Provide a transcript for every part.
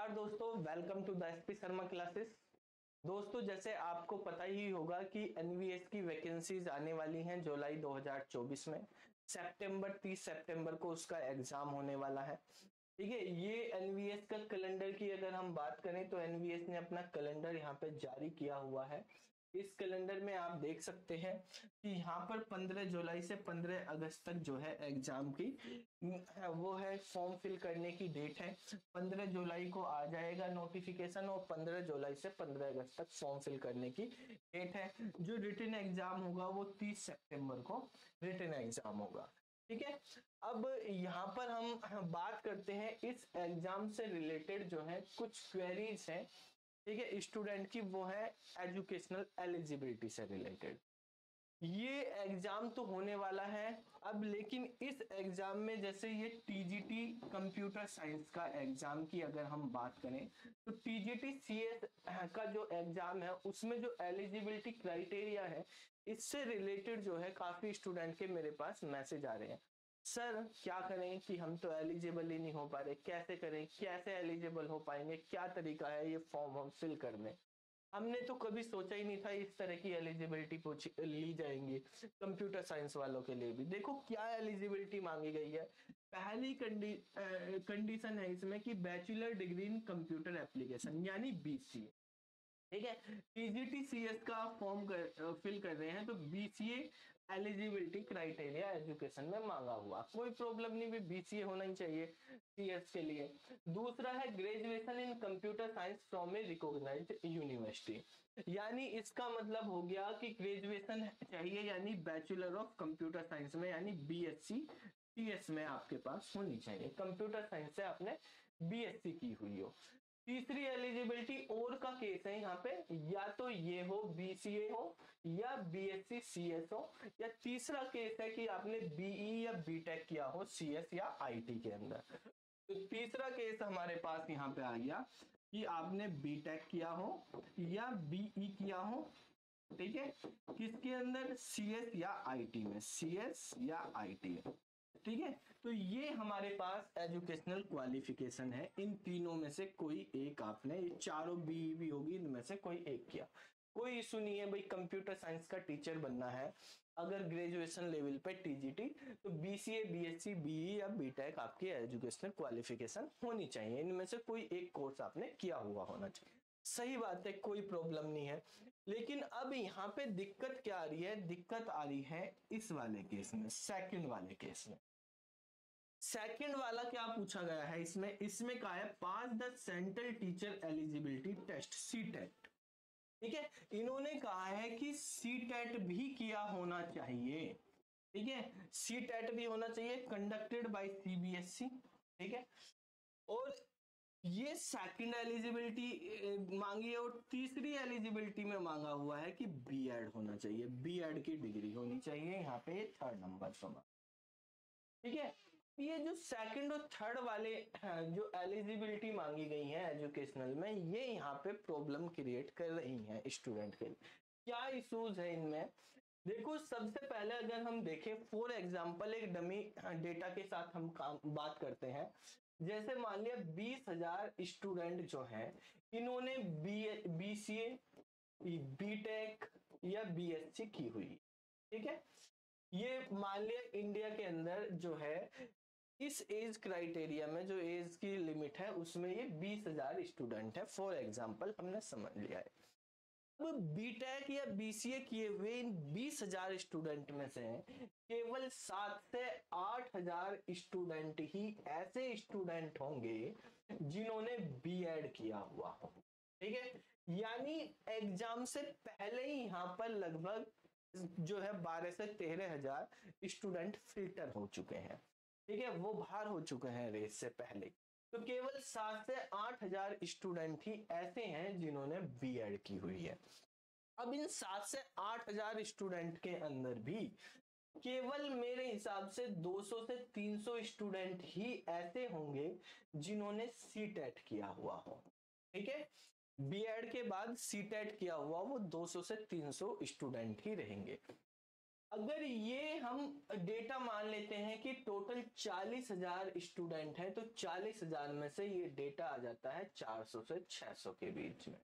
नमस्कार दोस्तों, welcome to the SP Sharma classes. दोस्तों, जैसे आपको पता ही होगा कि एनवीएस की वैकेंसीज आने वाली हैं जुलाई 2024 में। सितंबर 30 सितंबर को उसका एग्जाम होने वाला है। ठीक है, ये एनवीएस का कैलेंडर की अगर हम बात करें तो एनवीएस ने अपना कैलेंडर यहाँ पे जारी किया हुआ है। इस कैलेंडर में आप देख सकते हैं कि यहाँ पर 15 जुलाई से 15 अगस्त तक जो है एग्जाम की वो है फॉर्म फिल करने की डेट है। 15 जुलाई को आ जाएगा नोटिफिकेशन और 15 जुलाई से 15 अगस्त तक फॉर्म फिल करने की डेट है। जो रिटन एग्जाम होगा वो 30 सितंबर को रिटन एग्जाम होगा। ठीक है, अब यहाँ पर हम बात करते हैं इस एग्जाम से रिलेटेड जो है कुछ क्वेरीज हैं। ठीक है, स्टूडेंट की वो है एजुकेशनल एलिजिबिलिटी से रिलेटेड। ये एग्जाम तो होने वाला है अब, लेकिन इस एग्जाम में जैसे ये टीजीटी कंप्यूटर साइंस का एग्जाम की अगर हम बात करें तो टीजीटी सीएस का जो एग्जाम है उसमें जो एलिजिबिलिटी क्राइटेरिया है इससे रिलेटेड जो है काफी स्टूडेंट के मेरे पास मैसेज आ रहे हैं। सर क्या करें कि हम तो एलिजिबल ही नहीं हो पा रहे, कैसे करें, कैसे एलिजिबल हो पाएंगे, क्या तरीका है ये फॉर्म हम फिल करने। हमने तो कभी सोचा ही नहीं था इस तरह की एलिजिबिलिटी ली जाएंगी कंप्यूटर साइंस वालों के लिए भी। देखो क्या एलिजिबिलिटी मांगी गई है। पहली कंडीशन है इसमें कि bachelor degree in computer application यानी बीसीए। ठीक है, टीजीटीसीएस का फॉर्म फिल कर रहे हैं तो बीसीए एलिजिबिलिटी क्राइटेरिया एजुकेशन में मांगा हुआ, कोई प्रॉब्लम नहीं भी, बीसीए होना ही चाहिए सीएस के लिए। दूसरा है graduation in computer science from a recognised university, यानी इसका मतलब हो गया कि ग्रेजुएशन चाहिए यानी बैचलर ऑफ कंप्यूटर साइंस में यानी बीएससी सीएस में आपके पास होनी चाहिए, कंप्यूटर साइंस से आपने बीएससी की हुई हो। तीसरी एलिजिबिलिटी और का केस है यहाँ पे, या तो ये हो बीसीए हो या बीएससी सीएस हो, या तीसरा केस है कि आपने बीई या बीटेक किया हो सीएस या आईटी के अंदर। तो तीसरा केस हमारे पास यहाँ पे आ गया कि आपने बीटेक किया हो या बीई किया हो। ठीक है, किसके अंदर, सीएस या आईटी में, सीएस या आईटी। ठीक है, तो ये हमारे पास एजुकेशनल क्वालिफिकेशन है। इन तीनों में से कोई एक आपने, ये चारों बी भी होगी, इनमें से कोई एक किया, कोई इशू नहीं है भाई। कंप्यूटर साइंस का टीचर बनना है अगर ग्रेजुएशन लेवल पे टीजीटी, तो बीसीए बीएससी बीई या बीटेक आपकी एजुकेशनल क्वालिफिकेशन होनी चाहिए। इनमें से कोई एक कोर्स आपने किया हुआ होना चाहिए। सही बात है, कोई प्रॉब्लम नहीं है। लेकिन अब यहाँ पे दिक्कत क्या आ रही है, दिक्कत आ रही है इस वाले केस में, सेकंड वाले केस में। सेकंड वाला क्या पूछा गया है इसमें, इसमें कहा है pass the central teacher eligibility test CTET. ठीक है, इन्होंने कहा है कि सीटेट भी किया होना चाहिए। ठीक है, सीटेट भी होना चाहिए, कंडक्टेड बाय सीबीएसई। ठीक है, और ये सेकंड एलिजिबिलिटी मांगी है, और तीसरी एलिजिबिलिटी में मांगा हुआ है कि बीएड होना चाहिए, बीएड की डिग्री होनी चाहिए यहाँ पे थर्ड नंबर पर। ठीक है, ये जो सेकंड और थर्ड वाले जो एलिजिबिलिटी मांगी गई है एजुकेशनल में, ये यहाँ पे प्रॉब्लम क्रिएट कर रही हैं स्टूडेंट के लिए। क्या इश्यूज है इनमें, देखो सबसे पहले अगर हम देखें फॉर एग्जांपल एक डमी डेटा के साथ हम बात करते हैं। जैसे मान लिया 20,000 स्टूडेंट जो हैं इन्होंने बीसीए बीटेक या बीएससी की हुई। ठीक है, ये मान लिया इंडिया के अंदर जो है इस एज क्राइटेरिया में, जो एज की लिमिट है उसमें ये 20,000 स्टूडेंट है, फॉर एग्जांपल हमने समझ लिया है। अब बीटेक या बीसीए किए हुए इन 20,000 स्टूडेंट में से केवल 7 से 8,000 स्टूडेंट ही ऐसे स्टूडेंट होंगे जिन्होंने बीएड किया हुआ हो। ठीक है, यानी एग्जाम से पहले ही यहां पर लगभग जो है 12 से 13,000 स्टूडेंट फिल्टर हो चुके हैं। ठीक है, वो बाहर हो चुके हैं रेस से पहले। तो केवल 7 से 8,000 स्टूडेंट ही ऐसे हैं जिन्होंने बीएड की हुई है। अब इन 7 से 8,000 स्टूडेंट के अंदर भी केवल मेरे हिसाब से 200 से 300 स्टूडेंट ही ऐसे होंगे जिन्होंने सीटेट किया हुआ हो। ठीक है, बीएड के बाद सीटेट किया हुआ वो 200 से 300 स्टूडेंट ही रहेंगे। अगर ये हम डेटा मान लेते हैं कि टोटल 40,000 स्टूडेंट हैं, तो 40,000 में से ये डेटा आ जाता है 400 से 600 के बीच में।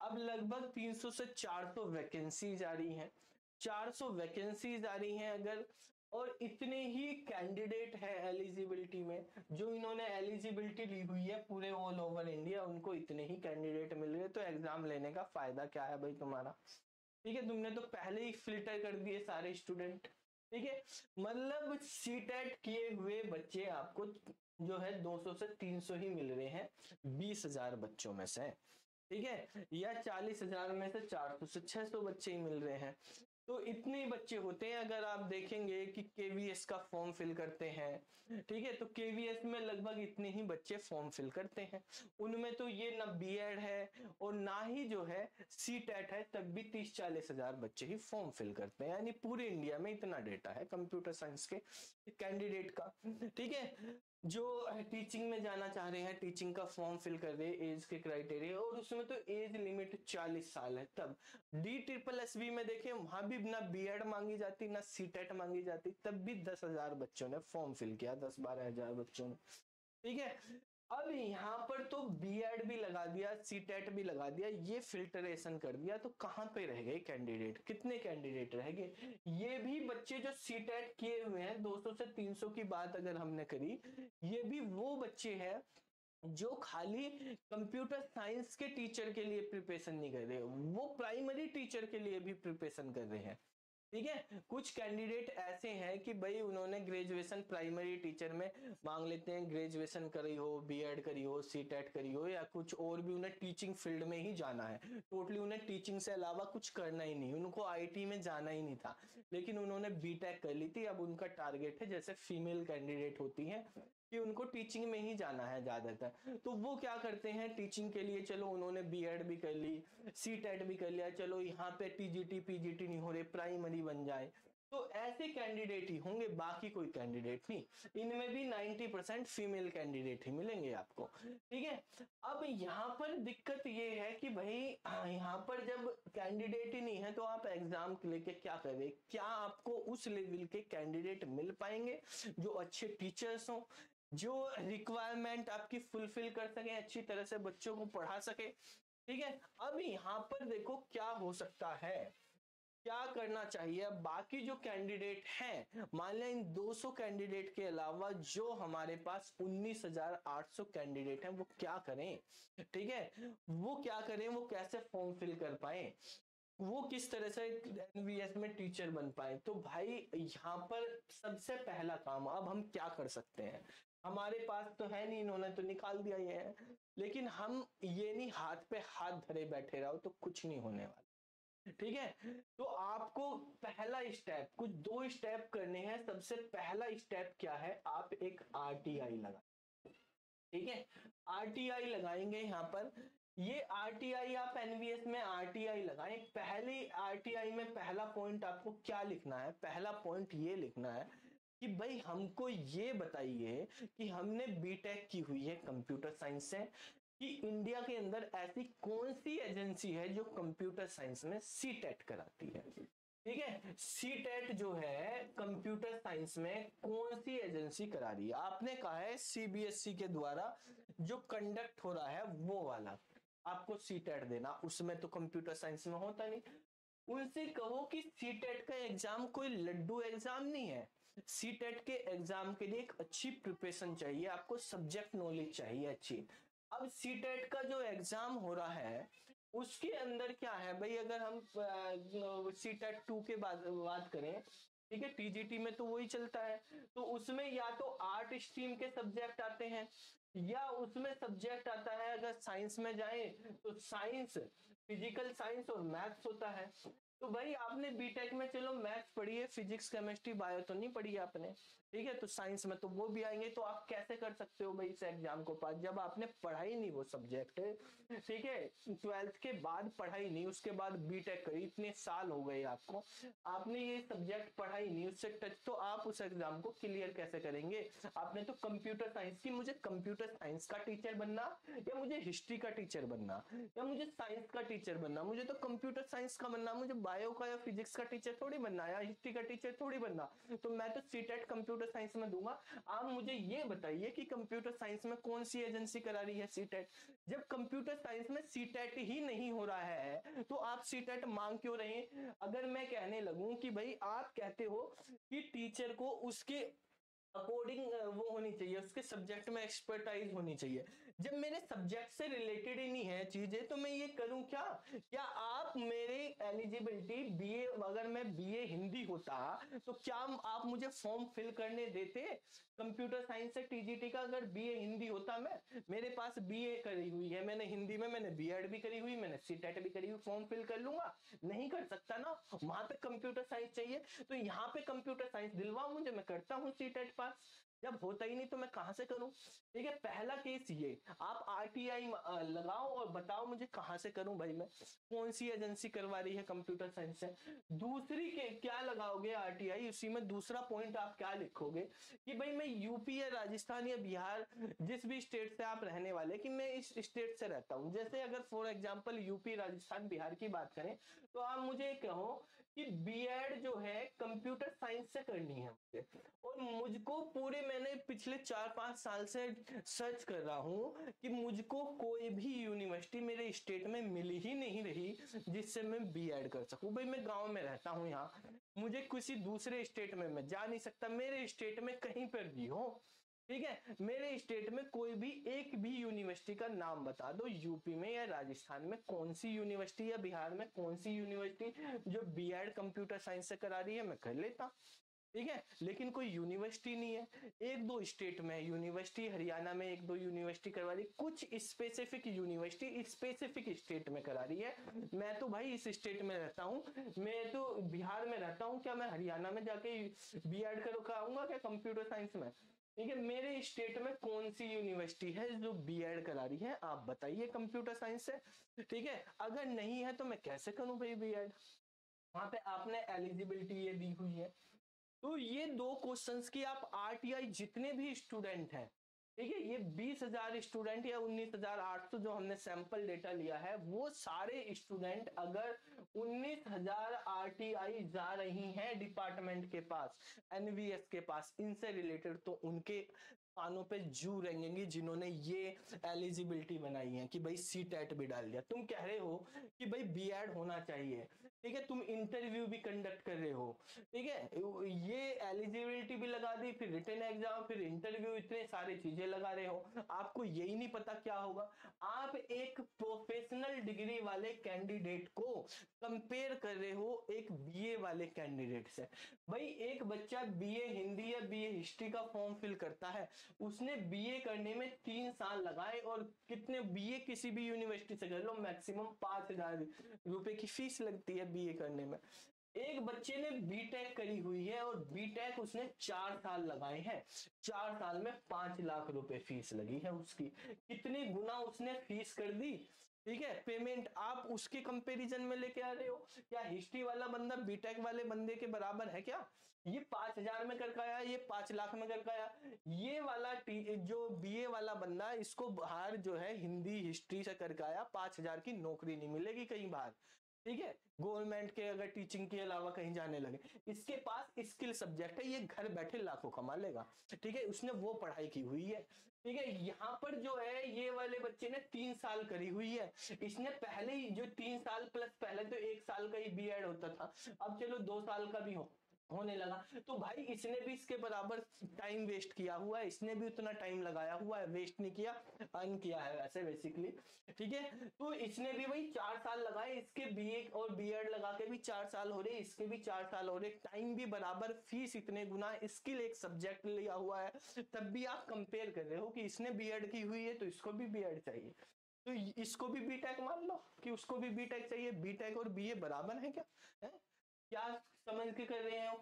अब लगभग 300 से 400 वैकेंसीज आ रही हैं, 400 वैकेंसीज आ रही हैं अगर, और इतने ही कैंडिडेट है एलिजिबिलिटी में, जो इन्होंने एलिजिबिलिटी ली हुई है पूरे ऑल ओवर इंडिया, उनको इतने ही कैंडिडेट मिल रहे हैं, तो एग्जाम लेने का फायदा क्या है भाई तुम्हारा? ठीक है, तुमने तो पहले ही फिल्टर कर दिए सारे स्टूडेंट। ठीक है, मतलब सीटेट किए हुए बच्चे आपको जो है 200 से 300 ही मिल रहे हैं 20,000 बच्चों में से। ठीक है, या 40,000 में से 400 से 600 बच्चे ही मिल रहे हैं। तो इतने बच्चे होते हैं। अगर आप देखेंगे कि केवीएस का फॉर्म फिल करते हैं, ठीक है, तो केवीएस में लगभग इतने ही बच्चे फॉर्म फिल करते हैं। उनमें तो ये ना बीएड है और ना ही जो है सीटेट है, तब भी 30-40 हजार बच्चे ही फॉर्म फिल करते हैं। यानी पूरे इंडिया में इतना डेटा है कंप्यूटर साइंस के कैंडिडेट का। ठीक है, जो टीचिंग में जाना चाह रहे हैं, टीचिंग का फॉर्म फिल कर रहे हैं एज के क्राइटेरिया, और उसमें तो एज लिमिट 40 साल है। तब DSSB में देखें, वहां भी ना बीएड मांगी जाती ना सीटेट मांगी जाती, तब भी 10,000 बच्चों ने फॉर्म फिल किया, 10-12 हजार बच्चों ने। ठीक है, अब यहाँ पर तो बीएड भी लगा दिया, सीटेट भी लगा दिया, ये फिल्टरेशन कर दिया, तो कहां पे रह गए कैंडिडेट? कितने कैंडिडेट रह गए? ये भी बच्चे जो सीटेट किए हुए हैं, 200 से 300 की बात अगर हमने करी, ये भी वो बच्चे हैं जो खाली कंप्यूटर साइंस के टीचर के लिए प्रिपरेशन नहीं कर रहे, वो प्राइमरी टीचर के लिए भी प्रिपरेशन कर रहे हैं। ठीक है, कुछ कैंडिडेट ऐसे हैं कि भाई उन्होंने ग्रेजुएशन प्राइमरी टीचर में मांग लेते हैं, ग्रेजुएशन करी हो, बीएड करी हो, सीटेट करी हो, या कुछ और भी उन्हें टीचिंग फील्ड में ही जाना है, टोटली उन्हें टीचिंग से अलावा कुछ करना ही नहीं, उनको आईटी में जाना ही नहीं था, लेकिन उन्होंने बीटेक कर ली थी। अब उनका टारगेट है, जैसे फीमेल कैंडिडेट होती हैं, कि उनको टीचिंग में ही जाना है ज्यादातर, तो वो क्या करते हैं टीचिंग के लिए, चलो उन्होंने बीएड भी कर ली, सीटेट भी कर लिया, चलो यहाँ पे टीजीटी पीजीटी नहीं हो रहे, प्राइमरी बन जाए, तो ऐसे कैंडिडेट ही होंगे, बाकी कोई कैंडिडेट नहीं। इनमें भी 90% फीमेल कैंडिडेट ही मिलेंगे आपको। ठीक है, अब यहाँ पर दिक्कत ये है कि भाई यहाँ पर जब कैंडिडेट ही नहीं है, तो आप एग्जाम लेके क्या करें? क्या आपको उस लेवल के कैंडिडेट मिल पाएंगे जो अच्छे टीचर्स हों, जो रिक्वायरमेंट आपकी फुलफिल कर सके, अच्छी तरह से बच्चों को पढ़ा सके? ठीक है, अब यहाँ पर देखो क्या हो सकता है, क्या करना चाहिए। अब बाकी जो कैंडिडेट हैं, मान लें इन 200 कैंडिडेट के अलावा जो हमारे पास 19,800 कैंडिडेट हैं, वो क्या करें? ठीक है, वो क्या करें, वो कैसे फॉर्म फिल कर पाए, वो किस तरह से एनवीएस में टीचर बन पाए? तो भाई यहाँ पर सबसे पहला काम, अब हम क्या कर सकते हैं? हमारे पास तो है नहीं, इन्होंने तो निकाल दिया ये है, लेकिन हम ये नहीं हाथ पे हाथ धरे बैठे रहो तो कुछ नहीं होने वाला। ठीक है, तो आपको पहला स्टेप, कुछ 2 स्टेप करने हैं। सबसे पहला स्टेप क्या है? आप एक आरटीआई लगा। ठीक है, आरटीआई लगाएंगे यहाँ पर। ये आरटीआई आप एनवीएस में आरटीआई लगाएं। पहली आरटीआई में पहला पॉइंट आपको क्या लिखना है? पहला पॉइंट ये लिखना है कि भाई हमको ये बताइए कि हमने बीटेक की हुई है कंप्यूटर साइंस से, कि इंडिया के अंदर ऐसी कौन सी एजेंसी है जो कंप्यूटर साइंस में सीटेट कराती है। ठीक है, सीटेट जो है कंप्यूटर साइंस में कौन सी एजेंसी करा रही है? आपने कहा है सीबीएसई के द्वारा जो कंडक्ट हो रहा है वो वाला आपको सीटेट देना, उसमें तो कंप्यूटर साइंस में होता नहीं। उनसे कहो कि सीटेट का एग्जाम कोई लड्डू एग्जाम नहीं है। सीटेट के एग्जाम के लिए एक अच्छी प्रिपरेशन चाहिए, आपको सब्जेक्ट नॉलेज चाहिए अच्छी। अब सीटेट का जो एग्जाम हो रहा है उसके अंदर क्या है भाई? अगर हम सीटेट 2 के बाद बात करें, ठीक है, टीजीटी में तो वही चलता है, तो उसमें या तो आर्ट स्ट्रीम के सब्जेक्ट आते हैं, या उसमें सब्जेक्ट आता है, अगर साइंस में जाए तो साइंस, फिजिकल साइंस और मैथ्स होता है। तो भाई आपने बीटेक में चलो मैथ्स पढ़ी है, फिजिक्स केमिस्ट्री बायो तो नहीं पढ़ी आपने। ठीक है, तो साइंस में तो वो भी आएंगे, तो आप कैसे कर सकते हो भाई इस एग्जाम को पास, जब आपने पढ़ाई नहीं वो सब्जेक्ट? ठीक है, 12th के बाद पढ़ाई नहीं, उसके बाद बीटेक करी, इतने साल हो गए आपको, आपने ये सब्जेक्ट पढ़ाई नहीं उससे टच, तो आप उस एग्जाम को क्लियर कैसे करेंगे? आपने तो कंप्यूटर साइंस की, मुझे कंप्यूटर साइंस का टीचर बनना, या मुझे हिस्ट्री का टीचर बनना, या मुझे साइंस का टीचर टीचर बनना, मुझे तो कंप्यूटर साइंस का बनना, मुझे बायो का या फिजिक्स का टीचर थोड़ी बनना या हिस्ट्री का टीचर थोड़ी बनना, तो मैं तो सीटेट कंप्यूटर साइंस में दूंगा। आप मुझे ये बताइए कि कंप्यूटर साइंस में कौन सी एजेंसी करा रही है सीटेट? जब कंप्यूटर साइंस में सीटेट ही नहीं हो रहा है तो आप सीटेट मांग क्यों रहे हैं? अगर मैं कहने लगूं कि भाई आप कहते हो कि टीचर को उसके अकॉर्डिंग वो होनी चाहिए, उसके सब्जेक्ट में एक्सपर्टाइज होनी चाहिए, जब मेरे सब्जेक्ट से रिलेटेड ही नहीं है चीजें तो मैं ये करूं क्या? क्या आप मेरे एलिजिबिलिटी बीए, अगर मैं बीए हिंदी होता तो क्या आप मुझे फॉर्म फिल करने देते? कंप्यूटर साइंस से टीजीटी का अगर बीए हिंदी होता, मैं मेरे पास बीए करी हुई है मैंने हिंदी में, मैंने बीएड भी करी हुई, मैंने सीटेट भी करी हुई, फॉर्म फिल कर लूंगा? नहीं कर सकता ना, वहां पे कंप्यूटर साइंस चाहिए। तो यहाँ पे कंप्यूटर साइंस दिलवाओ मुझे, मैं करता हूँ सीटेट पास। जब होता ही नहीं तो मैं कहां से करूं? ठीक है, पहला केस ये, आप आरटीआई लगाओ और बताओ मुझे कहां से करूं भाई, मैं कौन सी एजेंसी करवा रही है कंप्यूटर साइंस से? दूसरी के क्या लगाओगे आरटीआई, उसी में दूसरा पॉइंट आप क्या लिखोगे कि भाई मैं यूपी या राजस्थान या बिहार, जिस भी स्टेट से आप रहने वाले, कि मैं इस स्टेट से रहता हूं। जैसे अगर for example UP Rajasthan Bihar की बात करें तो आप मुझे कहो कि बीएड जो है कंप्यूटर साइंस से करनी है मुझे, और मुझको पूरे, मैंने पिछले 4-5 साल से सर्च कर रहा हूं कि मुझको कोई भी यूनिवर्सिटी मेरे स्टेट में मिल ही नहीं रही जिससे मैं बीएड कर सकूं। भाई मैं गांव में रहता हूं, यहाँ मुझे किसी दूसरे स्टेट में मैं जा नहीं सकता, मेरे स्टेट में कहीं पर भी हो, ठीक है, मेरे स्टेट में कोई भी एक भी यूनिवर्सिटी का नाम बता दो, यूपी में या राजस्थान में कौन सी यूनिवर्सिटी या बिहार में कौन सी यूनिवर्सिटी जो बीएड कंप्यूटर साइंस से करा रही है, मैं कर लेता। ठीक है, लेकिन कोई यूनिवर्सिटी नहीं है। एक दो स्टेट में यूनिवर्सिटी, हरियाणा में एक दो यूनिवर्सिटी करवा रही, कुछ स्पेसिफिक यूनिवर्सिटी स्पेसिफिक स्टेट में करा रही है। मैं तो भाई इस स्टेट में रहता हूँ, मैं तो बिहार में रहता हूँ, क्या मैं हरियाणा में जाके बीएड कराऊंगा क्या कंप्यूटर साइंस में? ठीक है, मेरे स्टेट में कौन सी यूनिवर्सिटी है जो बीएड करा रही है, आप बताइए कंप्यूटर साइंस से। ठीक है, अगर नहीं है तो मैं कैसे करूं भाई बीएड? वहां पे आपने एलिजिबिलिटी ये दी हुई है। तो ये दो क्वेश्चंस की आप आरटीआई जितने भी स्टूडेंट हैं, ठीक है, ये 20,000 स्टूडेंट या 19,800 जो हमने सैंपल डेटा लिया है, वो सारे स्टूडेंट अगर 19,000 आरटीआई जा रही हैं डिपार्टमेंट के पास, एनवीएस के पास, इनसे रिलेटेड, तो उनके कानों पे जू रेंगेंगी जिन्होंने ये एलिजिबिलिटी बनाई है कि भाई सी टेट भी डाल दिया। तुम कह रहे हो कि भाई बीएड होना चाहिए, ठीक है, तुम इंटरव्यू भी कंडक्ट कर रहे हो, ठीक है, ये एलिजिबिलिटी भी लगा दी, फिर रिटन एग्जाम, फिर इंटरव्यू, इतने सारे चीजें लगा रहे हो, आपको यही नहीं पता क्या होगा? आप एक प्रोफेशनल डिग्री वाले कैंडिडेट को कंपेयर कर रहे हो एक बीए वाले कैंडिडेट से। भाई एक बच्चा बीए हिंदी या बीए हिस्ट्री का फॉर्म फिल करता है, उसने बीए करने में 3 साल लगाए, और कितने, बीए किसी भी यूनिवर्सिटी से कर लो मैक्सिमम 5,000 रुपए की फीस लगती है बीए करने में। एक बच्चे ने बीटेक करी हुई है और बीटेक उसने 4 साल लगाए हैं, 4 साल में 5 लाख रुपए फीस लगी है उसकी, कितनी गुना उसने फीस कर दी। ठीक है, पेमेंट आप उसके कंपैरिजन में लेके आ रहे हो, क्या हिस्ट्री वाला बंदा बीटेक वाले बंदे के बराबर है क्या? ये 5,000 में करके आया, ये 5 लाख में करके आया। ये वाला जो बीए वाला बंदा, इसको बाहर जो है हिंदी हिस्ट्री से करके आया, 5,000 की नौकरी नहीं मिलेगी कहीं बाहर, ठीक है, गवर्नमेंट के अगर टीचिंग के अलावा कहीं जाने लगे। इसके पास स्किल सब्जेक्ट है, ये घर बैठे लाखों कमा लेगा, ठीक है, उसने वो पढ़ाई की हुई है। ठीक है, यहाँ पर जो है ये वाले बच्चे ने 3 साल करी हुई है, इसने पहले ही जो 3 साल प्लस, पहले तो 1 साल का ही बीएड होता था, अब चलो 2 साल का भी होने लगा, तो भाई इसने भी इसके बराबर टाइम वेस्ट किया हुआ है, इसने भी उतना टाइम लगाया हुआ है, वेस्ट नहीं किया, अर्न किया है वैसे बेसिकली। ठीक है, तो इसने भी वही 4 साल लगाए, इसके बीए और बीएड लगा के भी 4 साल हो रहे, इसके भी 4 साल हो रहे, टाइम भी बराबर, फीस इतने गुना, स्किल एक सब्जेक्ट लिया हुआ है, तब भी आप कंपेयर कर रहे हो कि इसने बीएड की हुई है तो इसको भी बीएड चाहिए, तो इसको भी बीटेक मान लो कि उसको भी बीटेक चाहिए। बीटेक और बीए बराबर है क्या? है? क्या समझ के कर रहे हो?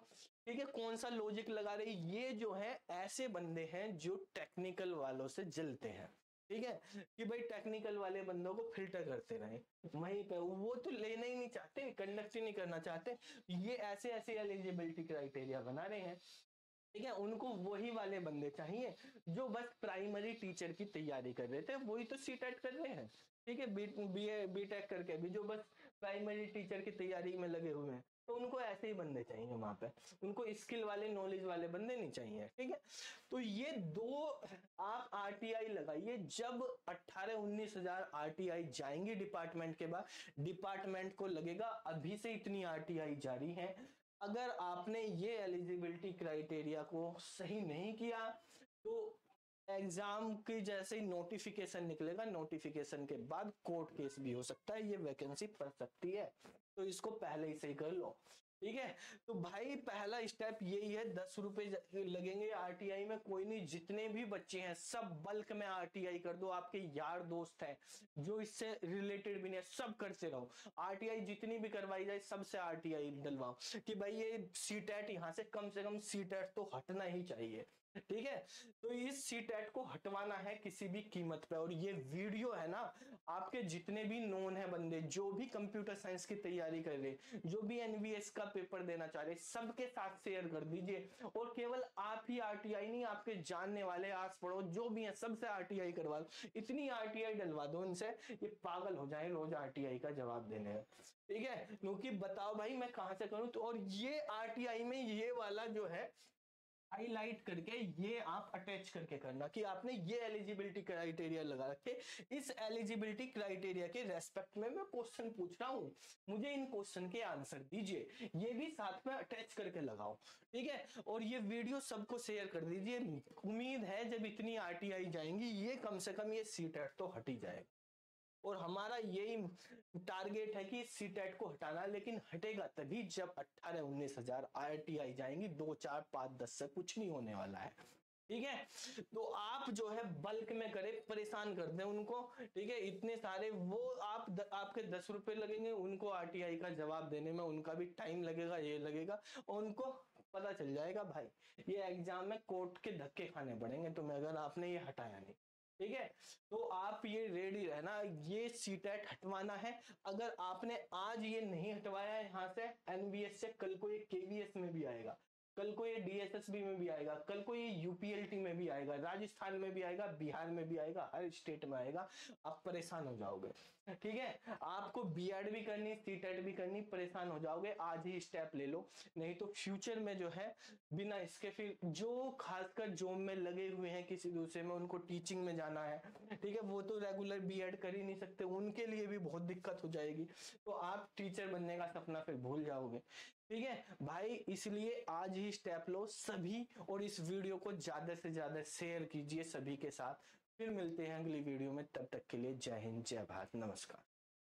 ठीक है, कौन सा लॉजिक लगा रहे? ये जो है ऐसे बंदे हैं जो टेक्निकल वालों से जलते हैं, ठीक है, कि भाई टेक्निकल वाले बंदों को फिल्टर करते रहे, वहीं पे वो तो लेना ही नहीं चाहते, कंडक्ट ही नहीं करना चाहते, ये ऐसे ऐसे एलिजिबिलिटी क्राइटेरिया बना रहे हैं। ठीक है, उनको वही वाले बंदे चाहिए जो बस प्राइमरी टीचर की तैयारी कर रहे थे, वही तो सीटेट कर रहे हैं। ठीक है, बीटेक करके भी जो बस प्राइमरी टीचर की तैयारी में लगे हुए हैं, तो उनको ऐसे ही बंदे चाहिए वहां पे, उनको स्किल वाले नॉलेज वाले बंदे नहीं चाहिए। ठीक है, तो ये दो आप आरटीआई लगाइए, जब 18-19 हजार आरटीआई जाएंगी डिपार्टमेंट के बाद, डिपार्टमेंट को लगेगा अभी से इतनी आरटीआई जारी है, अगर आपने ये एलिजिबिलिटी क्राइटेरिया को सही नहीं किया तो एग्जाम की जैसे ही नोटिफिकेशन निकलेगा, नोटिफिकेशन के बाद कोर्ट केस भी हो सकता है, ये वैकेंसी पड़ सकती है, तो इसको पहले ही सही कर लो। ठीक है, तो भाई पहला स्टेप यही है, 10 रुपए लगेंगे आरटीआई में, कोई नहीं, जितने भी बच्चे हैं सब बल्क में आरटीआई कर दो, आपके यार दोस्त हैं जो इससे रिलेटेड भी नहीं है, सब करते रहो, आरटीआई जितनी भी करवाई जाए सबसे आरटीआई डलवाओ, कि भाई ये सीटेट यहाँ से कम सीटेट तो हटना ही चाहिए। ठीक है, तो इस सीटेट को हटवाना है किसी भी कीमत पे, और ये वीडियो है ना, आपके जितने भी नोन है बंदे, जो भी कंप्यूटर साइंस की तैयारी कर रहे, जो भी एनवीएस का पेपर देना चाह रहे, सबके साथ शेयर कर दीजिए, और केवल आप ही आरटीआई नहीं, आपके जानने वाले आस पड़ोस जो भी है सबसे आरटीआई करवा दो, इतनी आरटीआई डलवा दो उनसे, ये पागल हो जाए रोज आरटीआई का जवाब देने में। ठीक है, क्योंकि बताओ भाई मैं कहां से करूं, तो और ये आरटीआई में ये वाला जो है हाईलाइट करके ये आप अटैच करके करना कि आपने ये एलिजिबिलिटी क्राइटेरिया लगा रखे, इस एलिजिबिलिटी क्राइटेरिया के रेस्पेक्ट में मैं क्वेश्चन पूछ रहा हूं, मुझे इन क्वेश्चन के आंसर दीजिए, ये भी साथ में अटैच करके लगाओ। ठीक है, और ये वीडियो सबको शेयर कर दीजिए, उम्मीद है जब इतनी आरटीआई जाएंगी ये कम से कम ये सीटेट तो हट ही जाएगा, और हमारा यही टारगेट है कि सीटेट को हटाना, लेकिन हटेगा तभी जब 18-19 हजार आरटीआई जाएंगी, 2 4 5 10 से कुछ नहीं होने वाला है। ठीक है, तो आप जो है बल्क में करें, परेशान कर दें उनको। ठीक है, इतने सारे वो आपके 10 रुपए लगेंगे, उनको आरटीआई का जवाब देने में उनका भी टाइम लगेगा, ये लगेगा, और उनको पता चल जाएगा भाई ये एग्जाम में कोर्ट के धक्के खाने पड़ेंगे तुम्हें अगर आपने ये हटाया नहीं। ठीक है, तो आप ये रेडी रहना, ये सीटेट हटवाना है, अगर आपने आज ये नहीं हटवाया है यहाँ से एनबीएस से, कल को ये केवीएस में भी आएगा, कल को ये डीएसएसबी में भी आएगा, कल को ये यूपीएलटी में भी आएगा, राजस्थान में भी आएगा, बिहार में भी आएगा, हर स्टेट में आएगा, आप परेशान हो जाओगे। ठीक है, आपको बीएड भी करनी, सीटेट भी करनी, परेशान हो जाओगे, आज ही स्टेप ले लो, नहीं तो फ्यूचर में जो है बिना इसके, फिर जो खासकर जॉब में लगे हुए हैं किसी दूसरे में, उनको टीचिंग में जाना है, ठीक है, वो तो रेगुलर बीएड कर ही नहीं सकते, उनके लिए भी बहुत दिक्कत हो जाएगी, तो आप टीचर बनने का सपना फिर भूल जाओगे। ठीक है भाई, इसलिए आज ही स्टेप लो सभी, और इस वीडियो को ज्यादा से ज्यादा शेयर कीजिए सभी के साथ। फिर मिलते हैं अगली वीडियो में, तब तक के लिए जय हिंद, जय भारत, नमस्कार।